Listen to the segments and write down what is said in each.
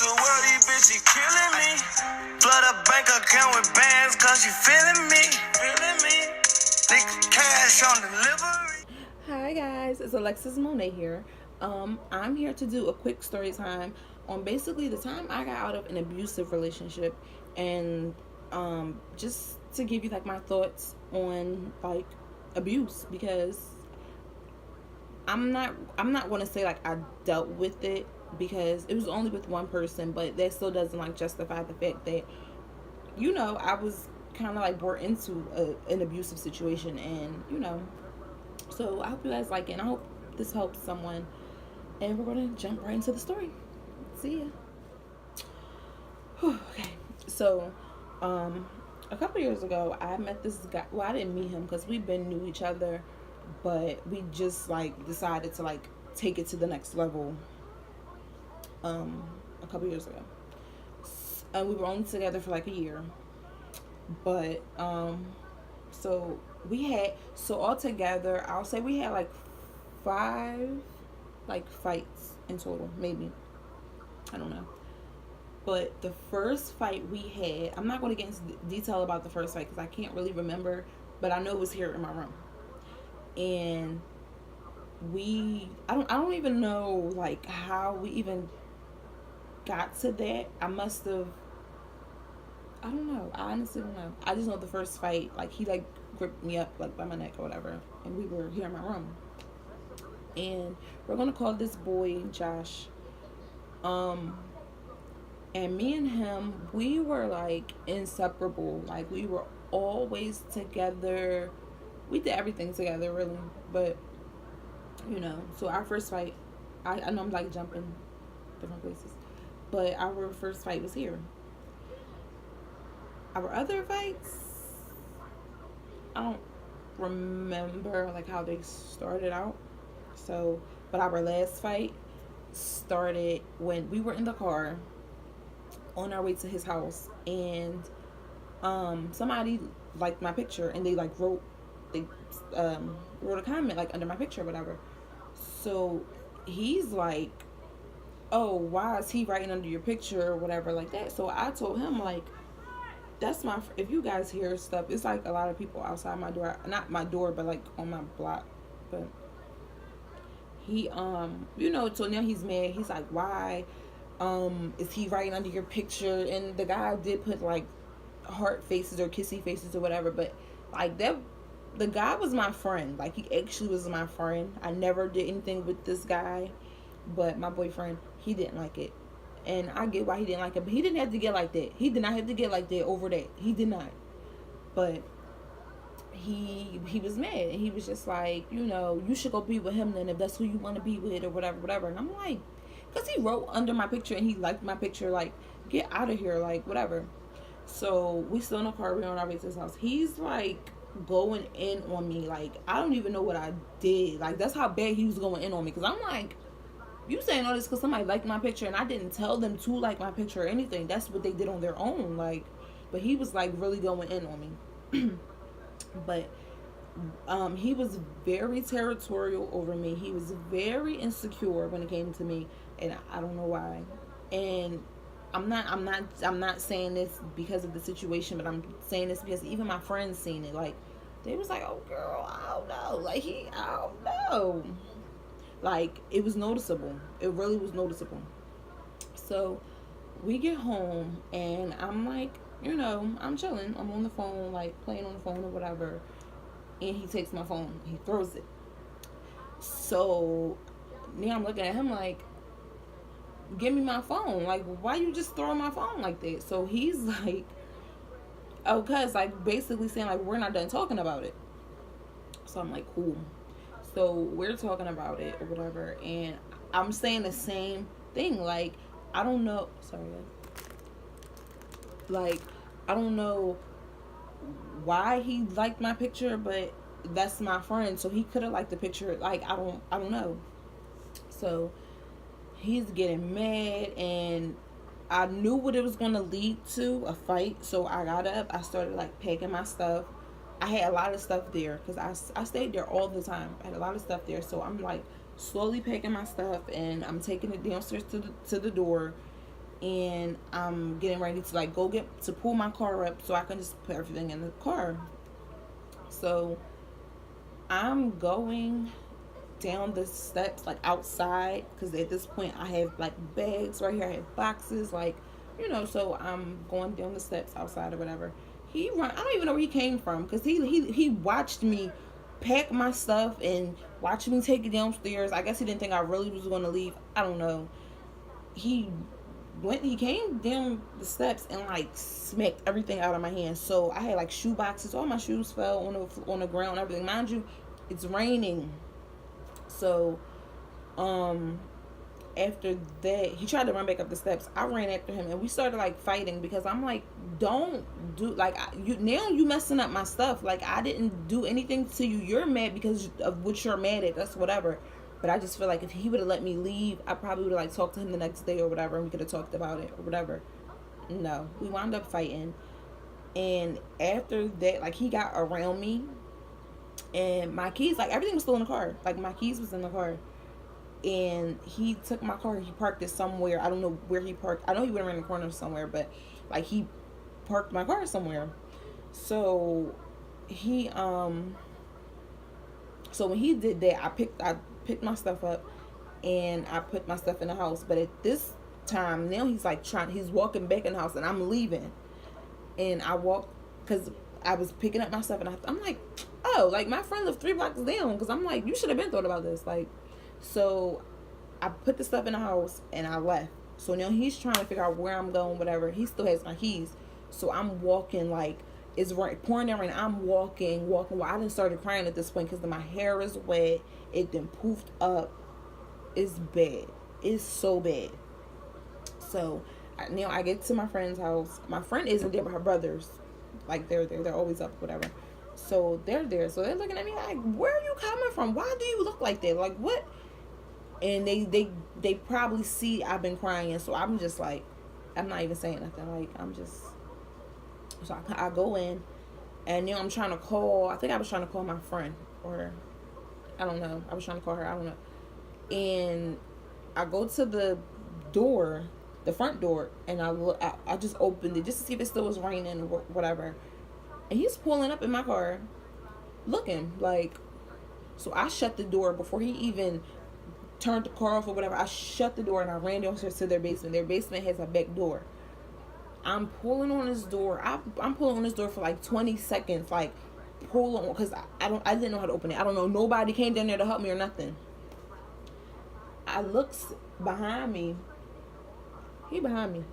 the world, these bitches killing me. Flood a bank account with bands, cause you feeling me. Nigga, cash on delivery. Hi guys, it's Alexis Monet here. I'm here to do a quick story time on basically the time I got out of an abusive relationship, and just to give you like my thoughts on like abuse, because I'm not going to say like I dealt with it, because it was only with one person, but that still doesn't like justify the fact that I was kind of like brought into an abusive situation, and so I hope you guys like it, and I hope this helps someone. And we're gonna jump right into the story. See ya. Okay, so a couple years ago, I met this guy. Well, I didn't meet him because we been knew each other, but we just like decided to like take it to the next level. A couple years ago, and we were only together for like a year, but so altogether, I'll say we had like 5 like fights in total, maybe. I don't know. But the first fight we had, I'm not going to get into detail about the first fight because I can't really remember, but I know it was here in my room. And I don't even know like how we even got to that. I don't know. I honestly don't know. I just know the first fight, like he like gripped me up like by my neck or whatever, and we were here in my room. And we're gonna call this boy Josh. And me and him, we were like inseparable. Like we were always together. We did everything together, really. But so our first fight, I know I'm like jumping different places, but our first fight was here. Our other fights, I don't remember like how they started out. So, but our last fight started when we were in the car on our way to his house, and somebody liked my picture, and they like wrote a comment like under my picture or whatever. So he's like, "Oh, why is he writing under your picture or whatever like that?" So I told him like, that's if you guys hear stuff, it's like a lot of people outside my door, not my door, but like on my block. But he so now he's mad. He's like, why is he writing under your picture? And the guy did put like heart faces or kissy faces or whatever, but like that, the guy was my friend. Like he actually was my friend. I never did anything with this guy, but my boyfriend, he didn't like it. And I get why he didn't like it, but he didn't have to get like that. He did not have to get like that over that. He did not. But he was mad. He was just like, you should go be with him then if that's who you want to be with or whatever. And I'm like, because he wrote under my picture and he liked my picture, like, get out of here, like, whatever. So we still in the car, we're on our way to his house. He's like going in on me. Like, I don't even know what I did. Like, that's how bad he was going in on me. Because I'm like, you saying all this because somebody liked my picture and I didn't tell them to like my picture or anything. That's what they did on their own. Like, but he was like really going in on me. But he was very territorial over me. He was very insecure when it came to me, and I don't know why. And I'm not saying this because of the situation, but I'm saying this because even my friends seen it. Like, they was like, "Oh, girl, I don't know." Like I don't know. Like, it was noticeable. It really was noticeable. So we get home and I'm like, I'm chilling. I'm on the phone, like playing on the phone or whatever. And he takes my phone. He throws it. So now I'm looking at him like, give me my phone. Like, why you just throwing my phone like that? So he's like, oh, cuz like basically saying like, we're not done talking about it. So I'm like, cool. So we're talking about it or whatever, and I'm saying the same thing. Like, I don't know. Sorry, like, I don't know why he liked my picture, but that's my friend, so he could have liked the picture. Like, I don't know. So he's getting mad, and I knew what it was going to lead to, a fight. So I got up. I started like packing my stuff. I had a lot of stuff there because I stayed there all the time. I had a lot of stuff there. So I'm like slowly packing my stuff, and I'm taking it downstairs to the door. and I'm getting ready to like go get to pull my car up so I can just put everything in the car. So I'm going down the steps like outside because at this point I have like bags right here, I have boxes, like, you know. So I'm going down the steps outside or whatever. He run, I don't even know where he came from because he watched me pack my stuff and watched me take it downstairs. I guess he didn't think I really was going to leave, I don't know. He came down the steps and like smacked everything out of my hands. So I had like shoe boxes, all my shoes fell on the ground, everything. Mind you, it's raining. So after that, he tried to run back up the steps. I ran after him and we started like fighting because I'm like, don't do like you messing up my stuff. Like, I didn't do anything to you. You're mad because of what you're mad at. That's whatever. But I just feel like if he would have let me leave, I probably would have like talked to him the next day or whatever, and we could have talked about it or whatever. No, we wound up fighting. And after that, like, he got around me and my keys, like, everything was still in the car. Like, my keys was in the car. And he took my car, he parked it somewhere. I don't know where he parked. I know he went around the corner somewhere, but like, he parked my car somewhere. So he so when he did that, I picked my stuff up and I put my stuff in the house. But at this time now, he's walking back in the house and I'm leaving. And I walked because I was picking up my stuff and I'm like, oh, like, my friend lived 3 blocks down, because I'm like, you should have been thought about this. Like, so I put the stuff in the house and I left. So now he's trying to figure out where I'm going, whatever. He still has my keys. So I'm walking, like, it's pouring down rain. I'm walking. Well, I done started crying at this point because my hair is wet. It then poofed up. It's bad. It's so bad. So now I get to my friend's house. My friend isn't there, but her brothers, like, they're there. They're always up, whatever. So they're there. So they're looking at me like, where are you coming from? Why do you look like that? Like, what? And they probably see I've been crying. So I'm just like, I'm not even saying nothing. Like, I'm just, so I go in and I'm trying to call, I think I was trying to call my friend, or I don't know. I was trying to call her. I don't know. And I go to the door, the front door, and I just opened it just to see if it still was raining or whatever. And he's pulling up in my car looking like, so I shut the door before he even turned the car off or whatever. I shut the door and I ran downstairs to their basement. Their basement has a back door. I'm pulling on this door. I'm pulling on this door for like 20 seconds, like, pull on, because I didn't know how to open it. I don't know. Nobody came down there to help me or nothing. I looked behind me. He behind me.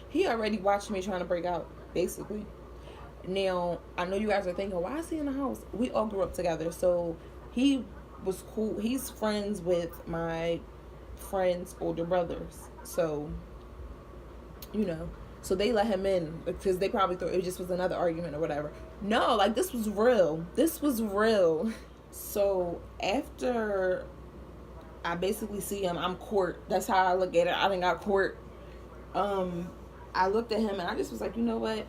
He already watched me trying to break out, basically. Now, I know you guys are thinking, why is he in the house? We all grew up together. So he was cool. He's friends with my friend's older brothers. So, so they let him in because they probably thought it just was another argument or whatever. No, like, this was real. This was real. So after I basically see him, I'm court. That's how I look at it. I done got court. I looked at him and I just was like, you know what?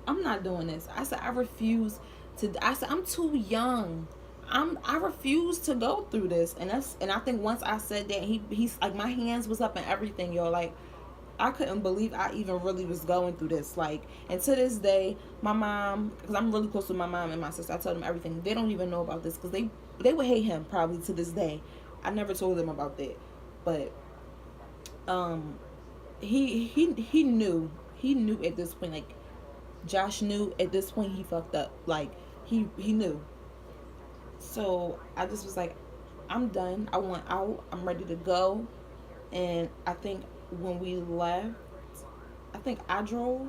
I'm not doing this. I said, I'm too young. I refuse to go through this. And I think once I said that, he's like, my hands was up and everything, y'all. Like, I couldn't believe I even really was going through this. Like, and to this day, my mom, because I'm really close with my mom and my sister, I tell them everything. They don't even know about this because they would hate him probably to this day. I never told them about that. But he knew at this point. Like, Josh knew at this point he fucked up. Like, he knew. So I just was like, I'm done. I want out. I'm ready to go. And I think when we left, I think I drove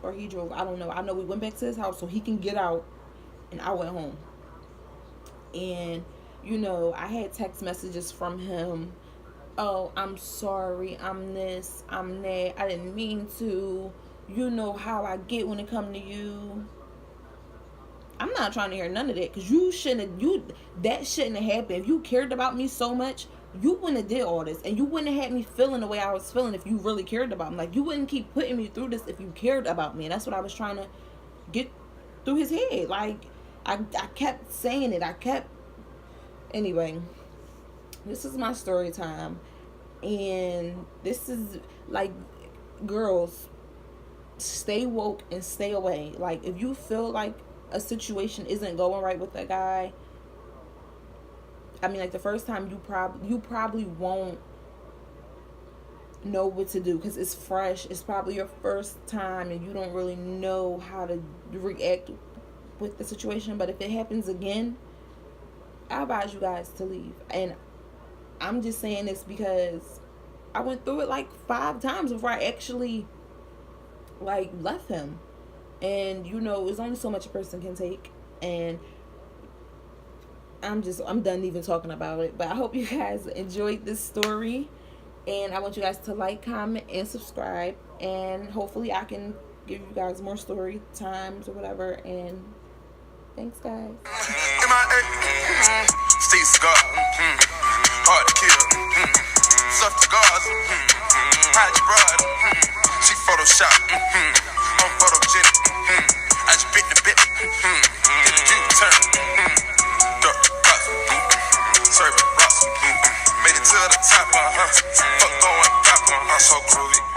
or he drove. I don't know. I know we went back to his house so he can get out, and I went home. And I had text messages from him. Oh, I'm sorry. I'm this. I'm that. I didn't mean to. You know how I get when it come to you. I'm not trying to hear none of that, because that shouldn't have happened. If you cared about me so much, you wouldn't have did all this, and you wouldn't have had me feeling the way I was feeling if you really cared about me. Like, you wouldn't keep putting me through this if you cared about me. And that's what I was trying to get through his head. Like, I kept saying it. Anyway, this is my story time. And this is like, girls, stay woke and stay away. Like, if you feel like a situation isn't going right with a guy, I mean, like, the first time you probably won't know what to do because it's fresh. It's probably your first time and you don't really know how to react with the situation. But if it happens again, I advise you guys to leave. And I'm just saying this because I went through it like 5 times before I actually like left him. And there's only so much a person can take. And I'm done even talking about it. But I hope you guys enjoyed this story. And I want you guys to like, comment, and subscribe. And hopefully I can give you guys more story times or whatever. And thanks, guys. Steve cigar, hard to kill, soft cigars, hide your broad, she Photoshop, unphotogenic, I just bit the bit, did the drink turn, dark cross, serving Ross, made it to the top, fuck going pop, so groovy.